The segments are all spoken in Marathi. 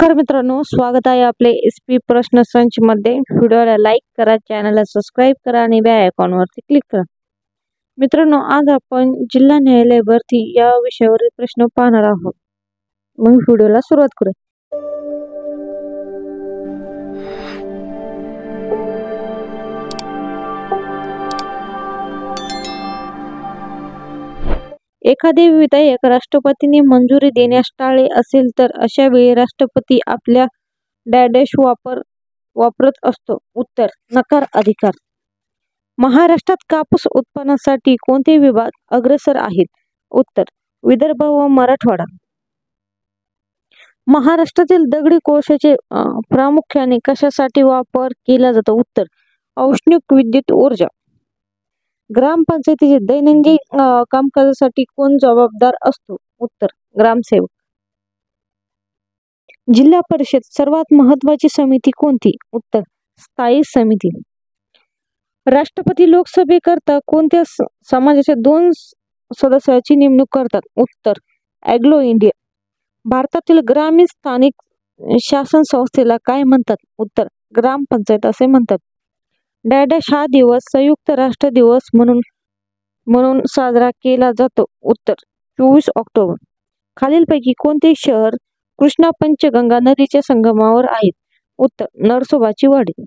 नमस्कार मित्रांनो, स्वागत आहे आपले SP प्रश्न संच मध्ये। व्हिडिओला लाईक करा, चॅनलला सबस्क्राइब करा आणि बेल आयकॉनवरती क्लिक करा। मित्रांनो, आज आपण जिल्हा न्यायालय भरती या विषयावरील प्रश्न पाहणार आहोत। मग व्हिडिओला सुरुवात करू। एखादे विधेयक राष्ट्रपतींनी मंजुरी देण्यास टाळले असेल तर अशा वेळी राष्ट्रपती आपल्या डॅश वापरत असतो। उत्तर, नकार अधिकार। महाराष्ट्रात कापूस उत्पादनासाठी कोणते विभाग अग्रेसर आहेत? उत्तर, विदर्भ व मराठवाडा। महाराष्ट्रातील दगडी कोळशाचे प्रामुख्याने कशासाठी वापर केला जातो? उत्तर, औष्णिक विद्युत ऊर्जा। ग्रामपंचायतीचे दैनंदिन कामकाजासाठी कोण जबाबदार असतो? उत्तर, ग्रामसेवक। जिल्हा परिषद सर्वात महत्त्वाची समिती कोणती? उत्तर, स्थायी समिती। राष्ट्रपती लोकसभेकरता कोणत्या समाजाच्या 2 सदस्याची नेमणूक करतात? उत्तर, अँग्लो इंडियन। भारतातील ग्रामीण स्थानिक शासन संस्थेला काय म्हणतात? उत्तर, ग्रामपंचायत असे म्हणतात। डॅश हा दिवस संयुक्त राष्ट्र दिवस म्हणून साजरा केला जातो? उत्तर, 24 ऑक्टोबर। खालीलपैकी कोणते शहर कृष्णा पंचगंगा नदीच्या संगमावर आहेत? उत्तर, नरसोबाची वाडी।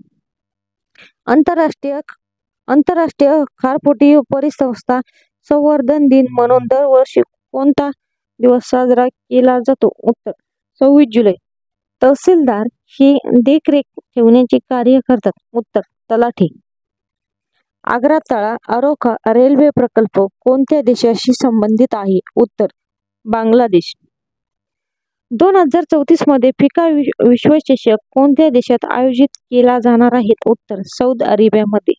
आंतरराष्ट्रीय खारफुटी परिसंस्था संवर्धन दिन म्हणून दरवर्षी कोणता दिवस साजरा केला जातो? उत्तर, 26 जुलै। तहसीलदार हे देखरेख ठेवण्याचे कार्य करतात? उत्तर, तलाठी। आग्रा तळा आरोखा रेल्वे प्रकल्प कोणत्या देशाशी संबंधित आहे? उत्तर, बांगलादेश। 2034 मध्ये फिफा विश्वचषक कोणत्या देशात आयोजित केला जाणार आहे? उत्तर, सौदी अरेबियामध्ये।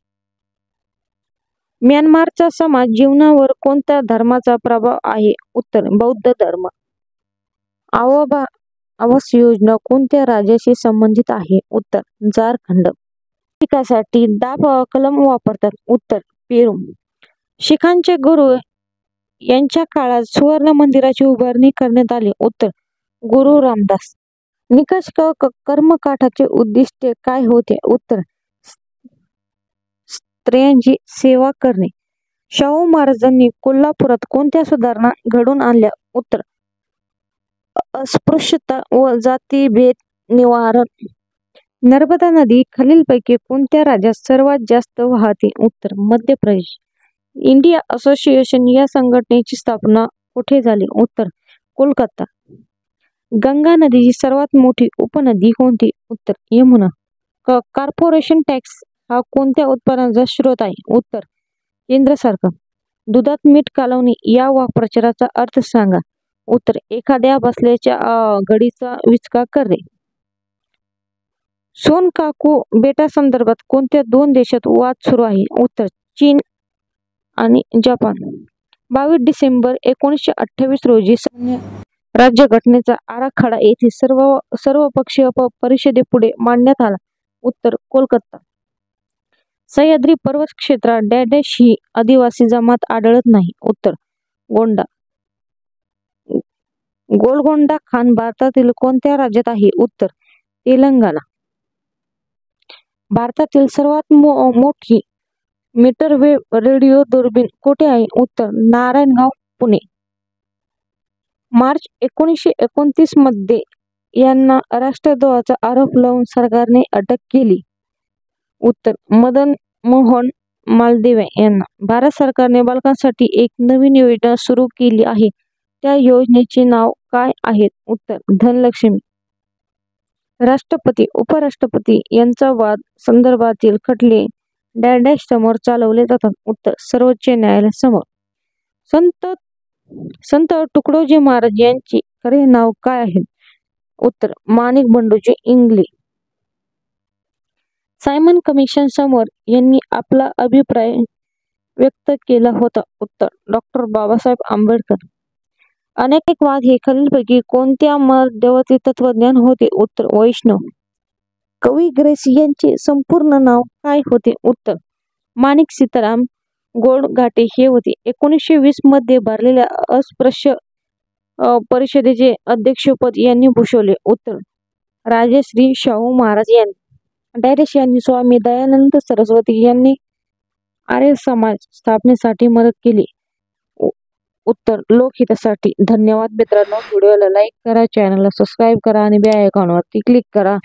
म्यानमारचा समाज जीवनावर कोणत्या धर्माचा प्रभाव आहे? उत्तर, बौद्ध धर्म। आवास योजना कोणत्या राज्याशी संबंधित आहे? उत्तर, झारखंड। पिकासाठी दाब कलम वापरतात? उत्तर, पेरू। शिखांचे गुरु यांच्या काळात सुवर्ण मंदिराची उभारणी करण्यात आली? उत्तर, गुरु रामदास। निकष कर्मकाठाचे उद्दिष्ट काय होते? उत्तर, स्त्रियांची सेवा करणे। शाहू महाराजांनी कोल्हापुरात कोणत्या सुधारणा घडवून आणल्या? उत्तर, अस्पृश्यता व जातीभेद निवारण। नर्मदा नदी खालीलपैकी कोणत्या राज्यात सर्वात जास्त वाहते? उत्तर, मध्य प्रदेश। इंडिया असोसिएशन या संघटनेची स्थापना कुठे झाली? उत्तर, कोलकाता। गंगा नदीची सर्वात मोठी उपनदी कोणती? उत्तर, यमुना। कॉर्पोरेशन टॅक्स हा कोणत्या उत्पन्नाचा स्रोत आहे? उत्तर, केंद्र सरकार। दुधात मीठ कालवणे या वाक्प्रचाराचा अर्थ सांगा? उत्तर, एखाद्या बसलेल्या घडीचा विचका करणे। सोनकाकू बेटासंदर्भात कोणत्या 2 देशात वाद सुरू आहे? उत्तर, चीन आणि जपान। 22 डिसेंबर 1928 रोजी राज्यघटनेचा आराखडा येथे सर्वपक्षीय परिषदेपुढे मांडण्यात आला? उत्तर, कोलकाता। सह्याद्री पर्वत क्षेत्रात डॅश ही आदिवासी जमात आढळत नाही? उत्तर, गोंडा। गोलकोंडा खान भारतातील कोणत्या राज्यात आहे? उत्तर, तेलंगणा। भारतातील सर्वात मोठी मीटरवेव्ह रेडिओ दुर्बीण कुठे आहे? उत्तर, नारायणगाव, पुणे। मार्च 1929 मध्ये यांना राष्ट्रद्रोहाचा आरोप लावून सरकारने अटक केली? उत्तर, मदन मोहन मालवीय यांना। भारत सरकारने बालकांसाठी एक नवीन योजना सुरू केली आहे, त्या योजनेचे नाव काय आहे? उत्तर, धनलक्ष्मी। राष्ट्रपती उपराष्ट्रपती यांचा वाद संदर्भातील खटले डॅश समोर चालवले जातात? उत्तर, सर्वोच्च न्यायालयासमोर। संत तुकडोजी महाराज यांचे खरे नाव काय आहे? उत्तर, माणिक बंडोजी इंगळे। सायमन कमिशन समोर यांनी आपला अभिप्राय व्यक्त केला होता? उत्तर, डॉ. बाबासाहेब आंबेडकर। अनेक वाद हे खालीलपैकी कोणत्या मध्यवर्ती तत्वज्ञान होते? उत्तर, वैष्णव। कवी ग्रेस यांचे संपूर्ण नाव काय होते? उत्तर, माणिक सीताराम गोडघाटे हे होते। 1920 मध्ये भरलेल्या अस्पृश्य परिषदेचे अध्यक्षपद यांनी भूषवले? उत्तर, राजश्री शाहू महाराज यांनी। डायरेक्ट यांनी स्वामी दयानंद सरस्वती यांनी आर्य समाज स्थापनेसाठी मदत केली। उत्तर लोकहितासाठी। धन्यवाद मित्रांनो, व्हिडिओला लाईक करा, चॅनलला सबस्क्राईब करा आणि बेल आयकॉनवरती क्लिक करा।